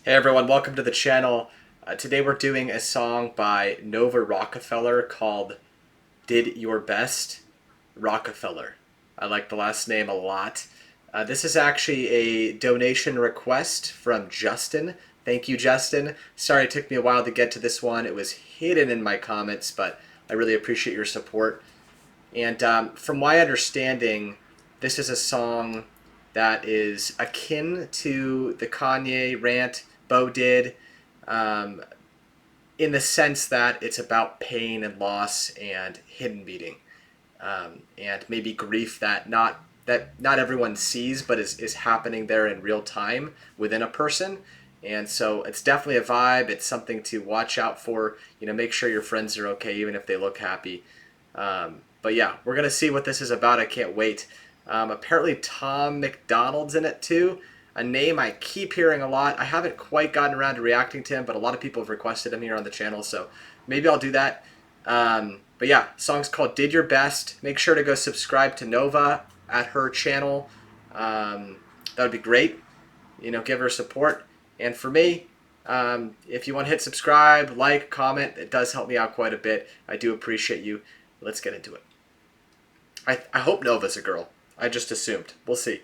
Hey everyone, welcome to the channel. Today we're doing a song by Nova Rockafeller called Did Your Best, Rockafeller. I like the last name a lot. This is actually a donation request from Justin. Thank you, Justin. Sorry it took me a while to get to this one. It was hidden in my comments, but I really appreciate your support. And from my understanding, this is a song that is akin to the Kanye rant Bo did, in the sense that it's about pain and loss and hidden beating, and maybe grief that not everyone sees, but is happening there in real time within a person. And so it's definitely a vibe. It's something to watch out for. Make sure your friends are okay, even if they look happy. But yeah, we're gonna see what this is about. I can't wait. Apparently Tom McDonald's in it too. A name I keep hearing a lot. I haven't quite gotten around to reacting to him, but a lot of people have requested him here on the channel, so maybe I'll do that. But yeah, song's called Did Your Best. Make sure to go subscribe to Nova at her channel. That would be great. Give her support. And for me, if you want to hit subscribe, like, comment, it does help me out quite a bit. I do appreciate you. Let's get into it. I hope Nova's a girl. I just assumed. We'll see.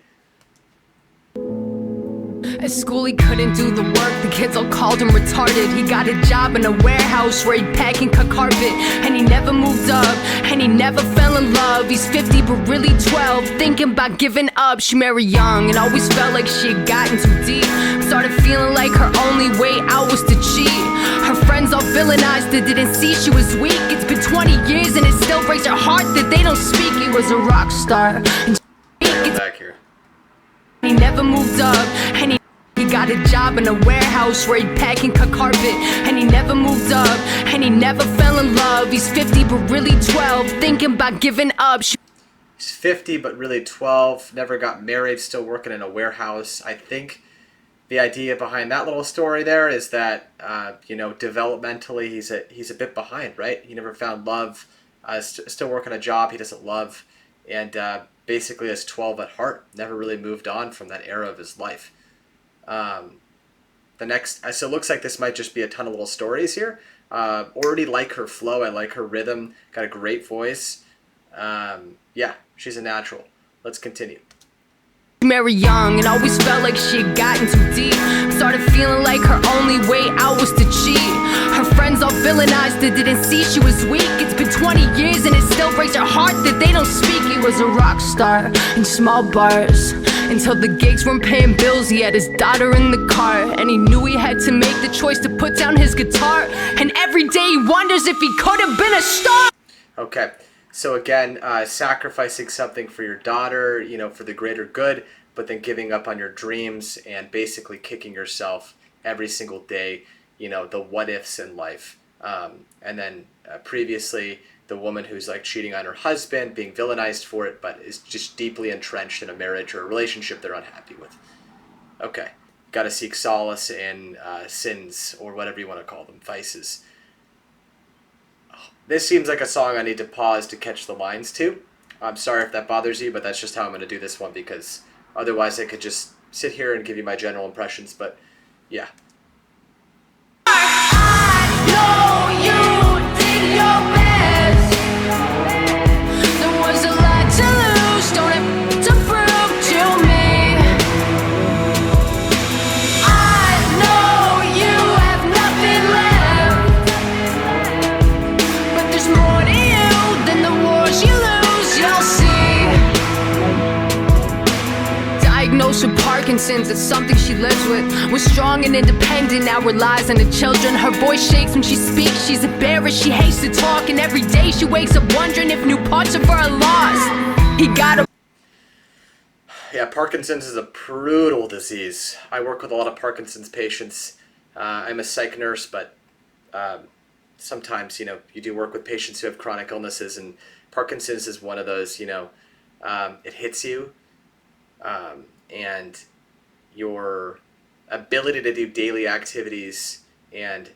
At school he couldn't do the work, the kids all called him retarded. He got a job in a warehouse where he'd pack and cut carpet. And he never moved up, and he never fell in love. He's 50 but really 12, thinking about giving up. She married young and always felt like she had gotten too deep. Started feeling like her only way out was to cheat. Her friends all villainized her, didn't see she was weak. It's been 20 years and it still breaks her heart that they don't speak. He was a rock star. Back here. He never moved up, and he got a job in a warehouse where he'd pack and cut carpet. And he never moved up, and he never fell in love. He's 50 but really 12, thinking about giving up. He's 50 but really 12, never got married, still working in a warehouse. I think the idea behind that little story there is that, developmentally he's a bit behind, right? He never found love, still working a job he doesn't love, and basically is 12 at heart, never really moved on from that era of his life. So it looks like this might just be a ton of little stories here. Already like her flow, I like her rhythm, got a great voice. Yeah, she's a natural. Let's continue. Married young and always felt like she had gotten too deep. Started feeling like her only way out was to cheat. Her friends all villainized her, didn't see she was weak. It's been 20 years and it still breaks her heart that they don't speak. He was a rock star in small bars until the gigs weren't paying bills. He had his daughter in the car, and he knew he had to make the choice to put down his guitar. And every day he wonders if he could have been a star. Okay. So again, sacrificing something for your daughter, for the greater good, but then giving up on your dreams and basically kicking yourself every single day, the what ifs in life. And then previously, the woman who's like cheating on her husband, being villainized for it, but is just deeply entrenched in a marriage or a relationship they're unhappy with. Okay. Got to seek solace in sins, or whatever you want to call them, vices. This seems like a song I need to pause to catch the lines to. I'm sorry if that bothers you, but that's just how I'm going to do this one, because otherwise I could just sit here and give you my general impressions, but yeah. I know you did your best. There was a lot to lose, don't have to prove to me. I know you have nothing left, but there's more to you than the wars you lose, you'll see. Diagnosed with Parkinson's, it's something she lives with. Was strong and independent, now relies on the children. Her voice shakes when she speaks, she's embarrassed, she hates to talk. And every day she wakes up wondering if new parts of her are lost. He got a... Yeah, Parkinson's is a brutal disease. I work with a lot of Parkinson's patients. I'm a psych nurse, but sometimes, you do work with patients who have chronic illnesses, and Parkinson's is one of those, it hits you. And your ability to do daily activities and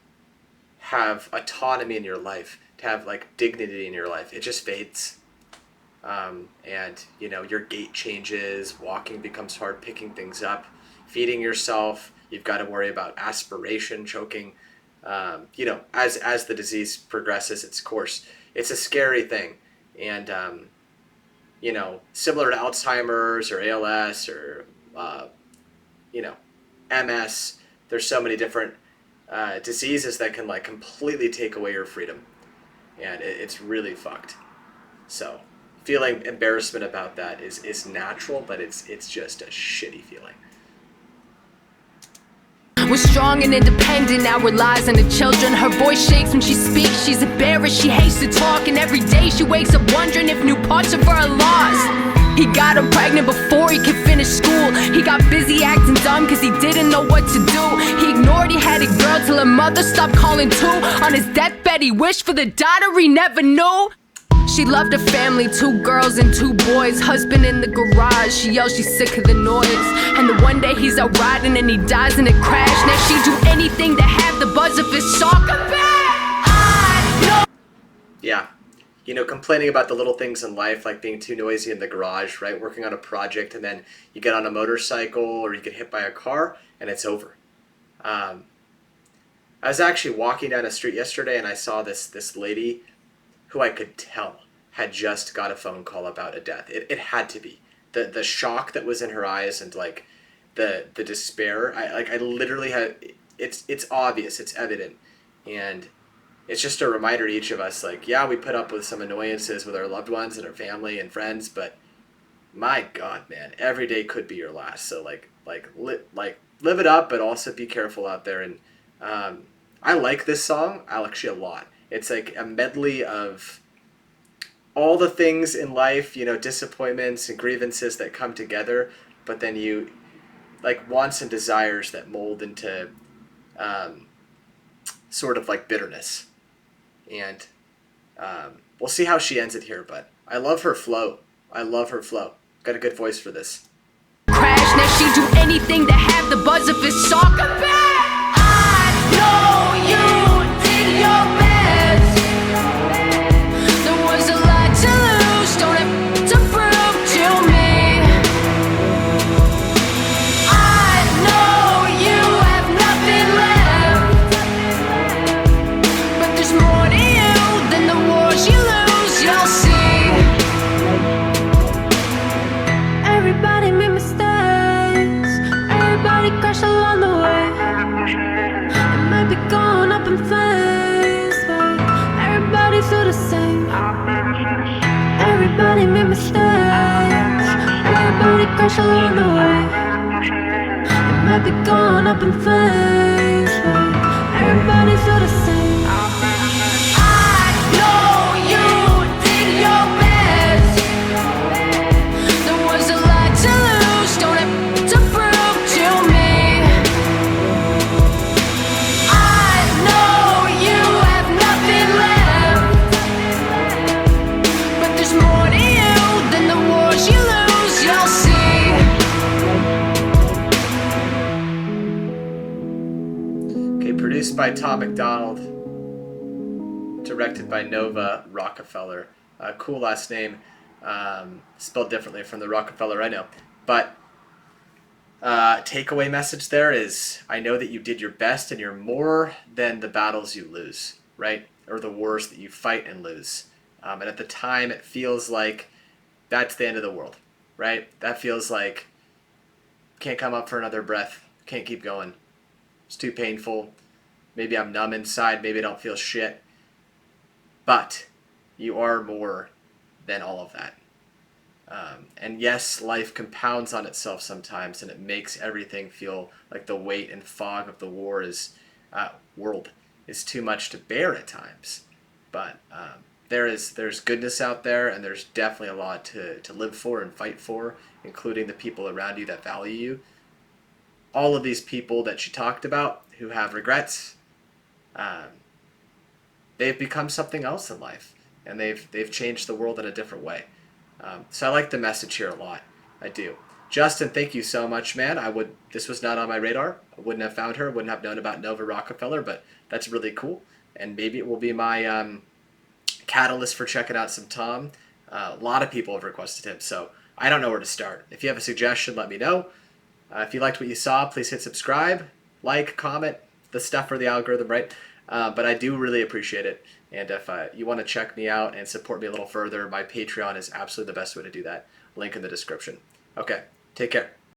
have autonomy in your life, to have like dignity in your life, it just fades. And your gait changes, walking becomes hard, picking things up, feeding yourself, You've got to worry about aspiration, choking. As the disease progresses its course, it's a scary thing, and similar to Alzheimer's or ALS or you know, MS. There's so many different diseases that can like completely take away your freedom, and it's really fucked. So feeling embarrassment about that is natural, but it's just a shitty feeling. We're strong and independent, now relies on the children. Her voice shakes when she speaks, she's embarrassed, she hates to talk. And every day she wakes up wondering if new parts of her are lost. He got her pregnant before he could finish school. He got busy acting dumb cause he didn't know what to do. He ignored he had a girl till her mother stopped calling too. On his deathbed he wished for the daughter he never knew. She loved her family, 2 girls and 2 boys. Husband in the garage, she yells she's sick of the noise. And the one day he's out riding and he dies in a crash. Now she'd do anything to have the buzz of his song come back. Yeah, complaining about the little things in life, like being too noisy in the garage, right? Working on a project, and then you get on a motorcycle or you get hit by a car and it's over. I was actually walking down a street yesterday and I saw this lady who I could tell had just got a phone call about a death. It had to be. The shock that was in her eyes and like the despair. I literally had it's obvious, it's evident. And it's just a reminder to each of us, like, yeah, we put up with some annoyances with our loved ones and our family and friends, but my God, man, every day could be your last. So live it up, but also be careful out there. And I like this song, actually a lot. It's like a medley of all the things in life, disappointments and grievances that come together, but then you, like, wants and desires that mold into sort of like bitterness. And we'll see how she ends it here, but I love her flow. Got a good voice for this. Crash, now she'd do anything to have the buzz of his song come back. I know you did your best. There was a lot to lose, don't have to prove to me. I know you have nothing left, but there's more to you than the wars you lose, you'll see. Everybody made mistakes, everybody crashed along the way. It might be going up in flames, but everybody feel the same. Everybody made mistakes, everybody crashed along the way. It might be going up in flames, but everybody feel the same. I know you did your best. There was a lot to lose, don't have to prove to me. I know you have nothing left, but there's more to you than the wars you lose, you'll see. Okay, produced by Tom McDonald, directed by Nova Rockafeller. Cool last name, spelled differently from the Rockafeller I know. But takeaway message there is, I know that you did your best and you're more than the battles you lose, right? Or the wars that you fight and lose. And at the time, it feels like that's the end of the world, right? That feels like can't come up for another breath, can't keep going. It's too painful. Maybe I'm numb inside, maybe I don't feel shit. But you are more than all of that. And yes, life compounds on itself sometimes, and it makes everything feel like the weight and fog of the world is too much to bear at times. But there's goodness out there, and there's definitely a lot to live for and fight for, including the people around you that value you. All of these people that she talked about who have regrets, they've become something else in life, and they've changed the world in a different way. So I like the message here a lot. I do. Justin, thank you so much, man. This was not on my radar. I wouldn't have found her, wouldn't have known about Nova Rockafeller, but that's really cool. And maybe it will be my catalyst for checking out some Tom. A lot of people have requested him, so I don't know where to start. If you have a suggestion, let me know. If you liked what you saw, please hit subscribe. like, comment the stuff for the algorithm, right? But I do really appreciate it. And if you want to check me out and support me a little further, my Patreon is absolutely the best way to do that. Link in the description. Okay, take care.